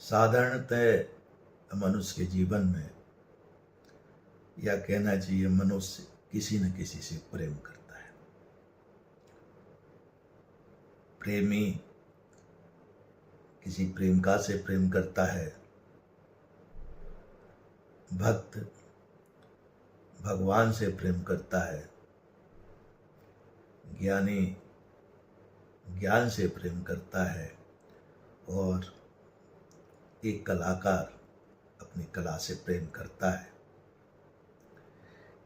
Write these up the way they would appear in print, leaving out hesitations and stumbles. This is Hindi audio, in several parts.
साधारणतः मनुष्य के जीवन में, या कहना चाहिए मनुष्य किसी न किसी से प्रेम करता है। प्रेमी किसी प्रेमिका से प्रेम करता है, भक्त भगवान से प्रेम करता है, ज्ञानी ज्ञान से प्रेम करता है, और एक कलाकार अपनी कला से प्रेम करता है।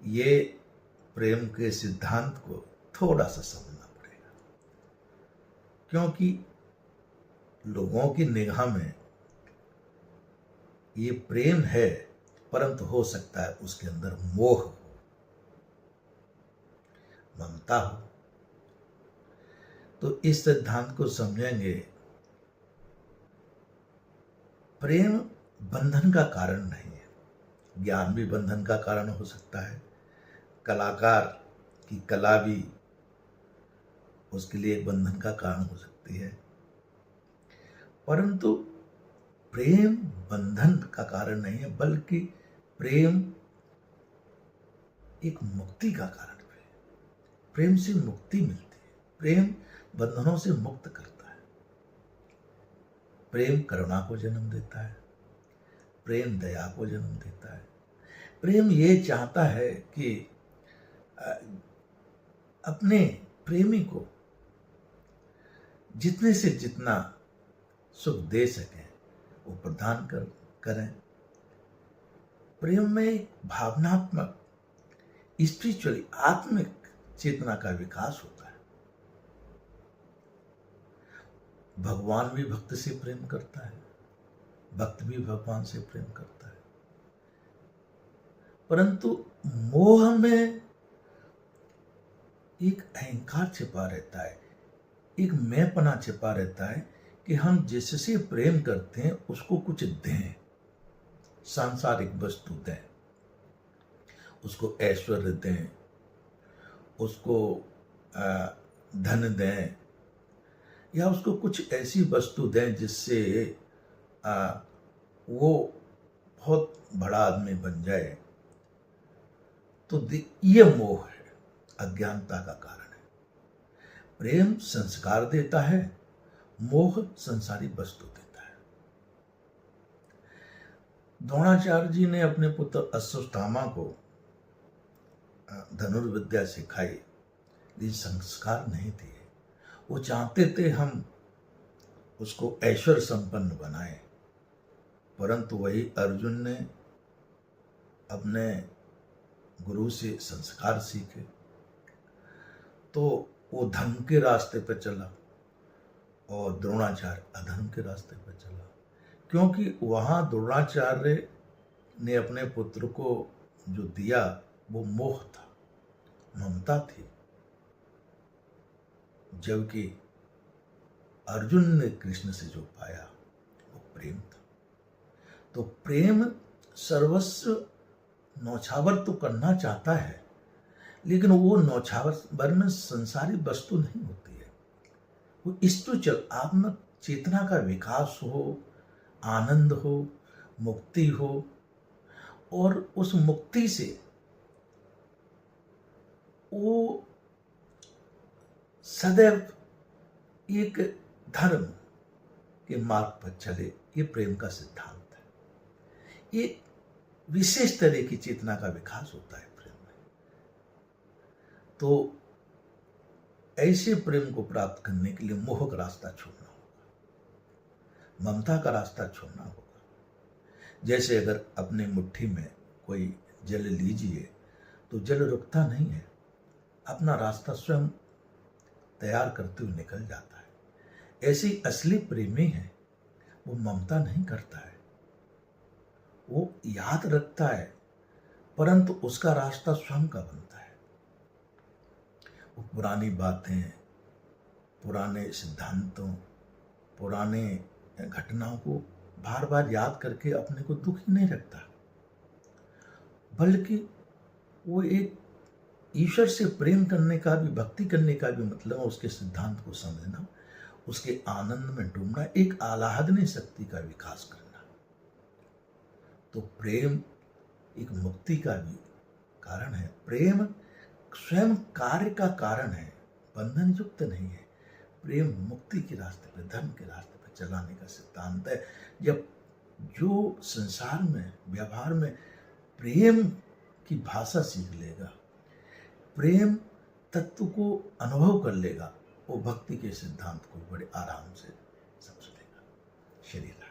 ये प्रेम के सिद्धांत को थोड़ा सा समझना पड़ेगा, क्योंकि लोगों की निगाह में ये प्रेम है, परंतु हो सकता है उसके अंदर मोह हो, ममता हो। तो इस सिद्धांत को समझेंगे। प्रेम बंधन का कारण नहीं है, ज्ञान भी बंधन का कारण हो सकता है, कलाकार की कला भी उसके लिए एक बंधन का कारण हो सकती है, परंतु प्रेम बंधन का कारण नहीं है, बल्कि प्रेम एक मुक्ति का कारण है। प्रेम से मुक्ति मिलती है, प्रेम बंधनों से मुक्त करता है। प्रेम करुणा को जन्म देता है, प्रेम दया को जन्म देता है। प्रेम ये चाहता है कि अपने प्रेमी को जितने से जितना सुख दे सकें वो प्रदान करें। प्रेम में एक भावनात्मक, स्पिरिचुअली, आत्मिक चेतना का विकास होता है। भगवान भी भक्त से प्रेम करता है, भक्त भी भगवान से प्रेम करता है, परंतु मोह में एक अहंकार छिपा रहता है, एक मैंपना छिपा रहता है कि हम जिससे प्रेम करते हैं उसको कुछ दें, सांसारिक वस्तु दें, उसको ऐश्वर्य दें, उसको धन दें, या उसको कुछ ऐसी वस्तु दें जिससे वो बहुत बड़ा आदमी बन जाए। तो ये मोह है, अज्ञानता का कारण है। प्रेम संस्कार देता है, मोह संसारी वस्तु देता है। द्रोणाचार्य जी ने अपने पुत्र अश्वत्थामा को धनुर्विद्या सिखाई, लेकिन संस्कार नहीं दिए। वो चाहते थे हम उसको ऐश्वर्य संपन्न बनाएं, परंतु वही अर्जुन ने अपने गुरु से संस्कार सीखे, तो वो धर्म के रास्ते पर चला और द्रोणाचार्य अधर्म के रास्ते पर चला, क्योंकि वहाँ द्रोणाचार्य ने अपने पुत्र को जो दिया वो मोह था, ममता थी, जबकि अर्जुन ने कृष्ण से जो पाया वो प्रेम था। तो प्रेम सर्वस्व नौछावर तो करना चाहता है, लेकिन वो नौछावर में संसारी वस्तु नहीं होती है। वो स्पिरिचुअल, आत्म चेतना का विकास हो, आनंद हो, मुक्ति हो, और उस मुक्ति से वो सदैव एक धर्म के मार्ग पर चले। ये प्रेम का सिद्धांत है। ये विशेष तरह की चेतना का विकास होता है प्रेम में। तो ऐसे प्रेम को प्राप्त करने के लिए मोह का रास्ता छोड़ना होगा, ममता का रास्ता छोड़ना होगा। जैसे अगर अपने मुट्ठी में कोई जल लीजिए तो जल रुकता नहीं है, अपना रास्ता स्वयं तैयार करते हुए निकल जाता है। ऐसे ही असली प्रेमी है, वो ममता नहीं करता है, वो याद रखता है, परंतु उसका रास्ता स्वयं का बनता है। वो पुरानी बातें, पुराने सिद्धांतों, पुराने घटनाओं को बार बार याद करके अपने को दुखी नहीं रखता, बल्कि वो एक ईश्वर से प्रेम करने का भी, भक्ति करने का भी मतलब है उसके सिद्धांत को समझना, उसके आनंद में डूबना, एक आह्लादनी शक्ति का विकास करना। तो प्रेम एक मुक्ति का भी कारण है। प्रेम स्वयं कार्य का कारण है, बंधन युक्त नहीं है। प्रेम मुक्ति के रास्ते पे, धर्म के रास्ते पे चलाने का सिद्धांत है। जब जो संसार में, व्यवहार में प्रेम की भाषा सीख लेगा, प्रेम तत्व को अनुभव कर लेगा, वो भक्ति के सिद्धांत को बड़े आराम से समझ लेगा। श्री राम।